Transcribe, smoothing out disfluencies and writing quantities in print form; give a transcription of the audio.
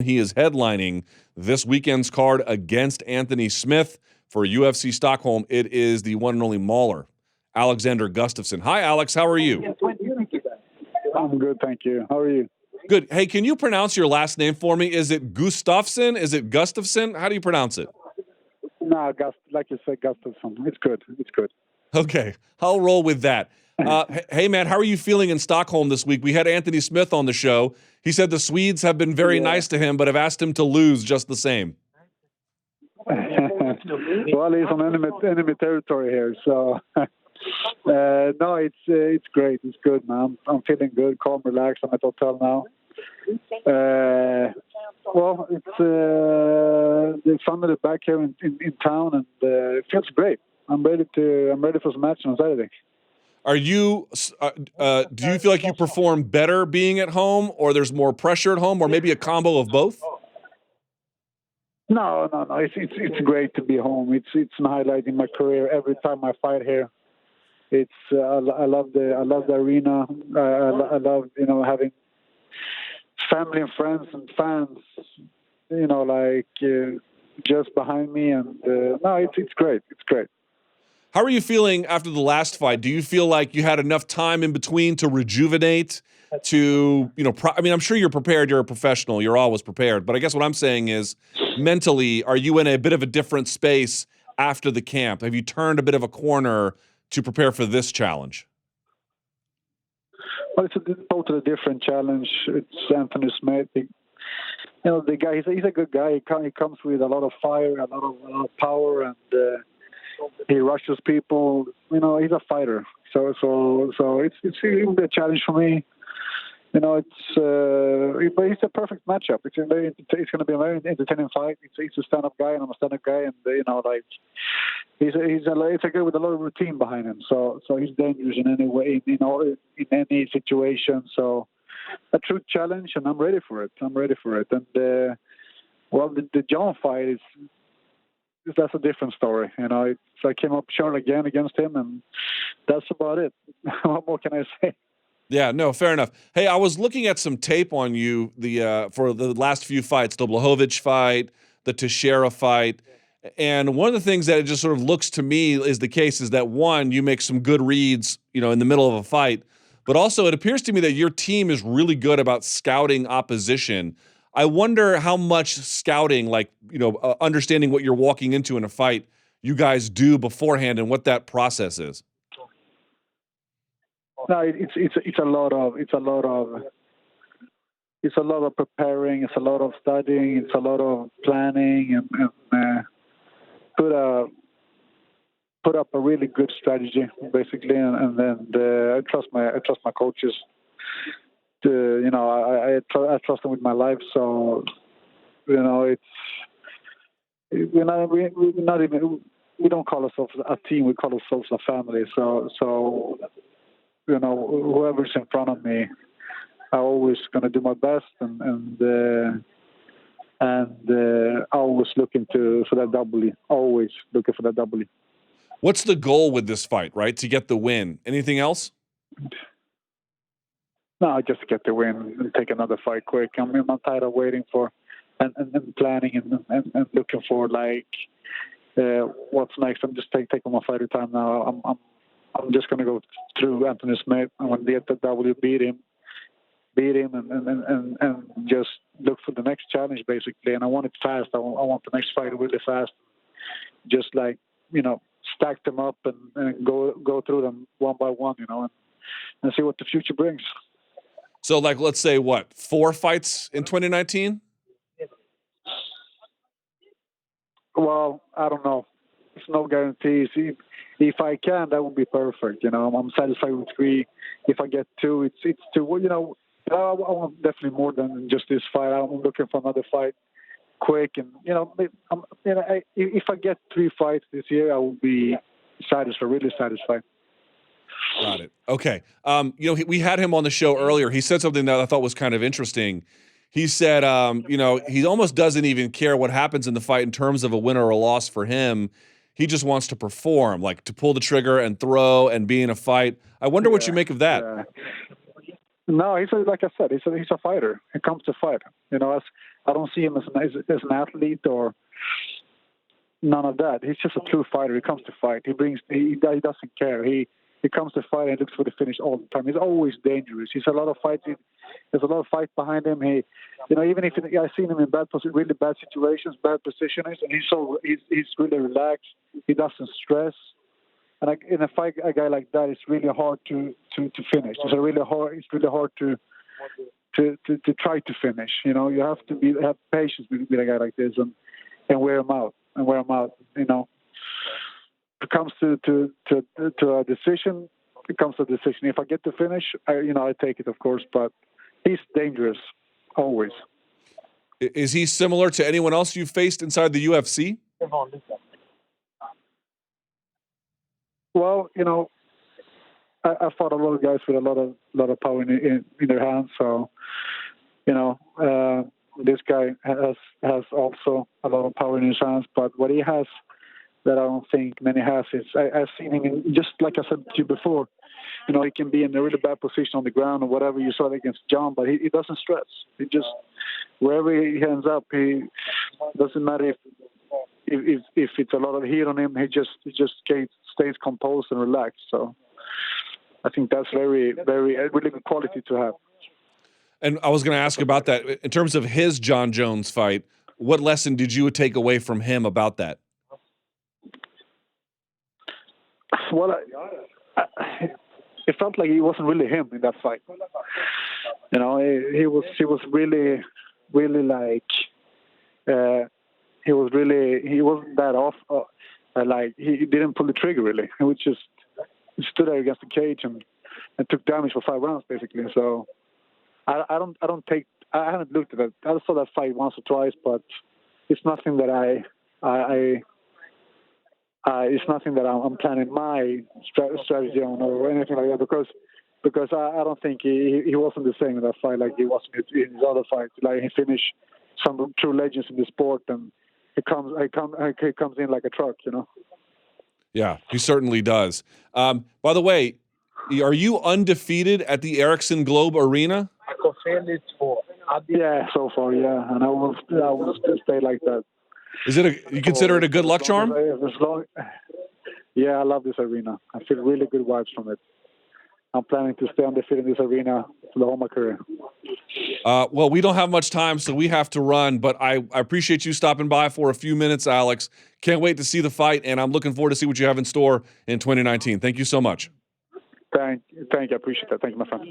He is headlining this weekend's card against Anthony Smith for UFC Stockholm. It is the one and only Mauler, Alexander Gustafsson. Hi, Alex. How are you? I'm good, thank you. How are you? Good. Hey, can you pronounce your last name for me? Is it Gustafsson? Is it Gustafsson? How do you pronounce it? No, like you said, Gustafsson. It's good. It's good. Okay, I'll roll with that. Hey, man, how are you feeling in Stockholm this week? We had Anthony Smith on the show. He said the Swedes have been very nice to him, but have asked him to lose just the same. Well, he's on enemy territory here, so no, it's great. It's good, man. I'm feeling good, calm, relaxed. I'm at the hotel now. Well, it's the family back here in town, and it feels great. I'm ready for some action on Saturday. Are you? Do you feel like you perform better being at home, or there's more pressure at home, or maybe a combo of both? No. It's great to be home. It's an highlight in my career. Every time I fight here, it's I love the arena. I love having family and friends and fans. Just behind me, and no, it's great. It's great. How are you feeling after the last fight? Do you feel like you had enough time in between to rejuvenate? I'm sure you're prepared. You're a professional. You're always prepared. But I guess what I'm saying is, mentally, are you in a bit of a different space after the camp? Have you turned a bit of a corner to prepare for this challenge? Well, it's a totally different challenge. It's Anthony Smith. The guy, he's a good guy. He comes with a lot of fire, a lot of power, and he rushes people. He's a fighter. So it's a challenge for me. But it's a perfect matchup. It's going to be a very entertaining fight. He's a stand-up guy, and I'm a stand-up guy, and he's a guy with a lot of routine behind him. So he's dangerous in any way, in any situation. So a true challenge, and I'm ready for it. And the Jon fight that's a different story. I came up short again against him, and that's about it. What more can I say? Yeah, no, fair enough. Hey, I was looking at some tape on you for the last few fights, the Blachowicz fight, the Teixeira fight, and one of the things that it just sort of looks to me is the case is that, one, you make some good reads, in the middle of a fight, but also it appears to me that your team is really good about scouting opposition. I wonder how much scouting, understanding what you're walking into in a fight, you guys do beforehand and what that process is. No, it's a lot of preparing. It's a lot of studying. It's a lot of planning and put up a really good strategy, basically, and then I trust my coaches. I trust them with my life. So it's we don't call ourselves a team. We call ourselves a family. So whoever's in front of me, I'm always going to do my best and always looking for that W. Always looking for that W. What's the goal with this fight, right? To get the win. Anything else? No, just to get the win and take another fight quick. I'm tired of waiting for and planning and looking for what's next. I'm just taking my fighter time now. I'm just going to go through Anthony Smith. I want to get the W, beat him, and just look for the next challenge, basically. And I want it fast. I want the next fight really fast. Just stack them up and go through them one by one, and see what the future brings. So, let's say, 4 fights in 2019? Well, I don't know. There's no guarantees. If I can, that would be perfect. I'm satisfied with 3. If I get 2, it's 2. I want definitely more than just this fight. I'm looking for another fight quick, and if I get 3 fights this year, I will be satisfied, really satisfied. Got it. Okay. We had him on the show earlier. He said something that I thought was kind of interesting. He said, he almost doesn't even care what happens in the fight in terms of a win or a loss for him. He just wants to perform, to pull the trigger and throw and be in a fight. I wonder what you make of that. Yeah. No, like I said, he's a fighter. He comes to fight. I don't see him as an athlete or none of that. He's just a true fighter. He comes to fight. He doesn't care. He comes to fight and looks for the finish all the time. He's always dangerous. He's a lot of fights. There's a lot of fight behind him. Even if I've seen him in really bad situations, bad positions, and he's really relaxed. He doesn't stress. And in a fight, a guy like that, it's really hard to finish. It's really hard to try to finish. You have to have patience with a guy like this and wear him out. It comes to a decision. It comes to a decision. If I get to finish, I take it, of course. But he's dangerous, always. Is he similar to anyone else you've faced inside the UFC? Well, I fought a lot of guys with a lot of power in their hands. So, this guy has also a lot of power in his hands. But what he has that I don't think many has is I've seen him just like I said to you before. He can be in a really bad position on the ground or whatever you saw against Jon, but he doesn't stress. He just wherever he ends up, he doesn't matter if it's a lot of heat on him. He just stays composed and relaxed. So I think that's very very a really good quality to have. And I was going to ask about that in terms of his Jon Jones fight. What lesson did you take away from him about that? Well, it felt like he wasn't really him in that fight. He was really, really like he wasn't that off. Like he didn't pull the trigger really. He stood there against the cage and took damage for 5 rounds basically. So I haven't looked at it. I saw that fight once or twice, but it's nothing that it's nothing that I'm planning my strategy on or anything like that because I don't think he wasn't the same in that fight like he was in his other fights. Like he finished some true legends in the sport, and he comes in like a truck, Yeah, he certainly does. By the way, are you undefeated at the Ericsson Globe Arena? Yeah, so far, yeah, and I will stay like that. You consider it a good luck charm? Yeah, I love this arena. I feel really good vibes from it. I'm planning to stay undefeated in this arena for the whole of my career. Well, we don't have much time, so we have to run, but I appreciate you stopping by for a few minutes, Alex. Can't wait to see the fight, and I'm looking forward to see what you have in store in 2019. Thank you so much. Thank you. I appreciate that. Thank you, my friend.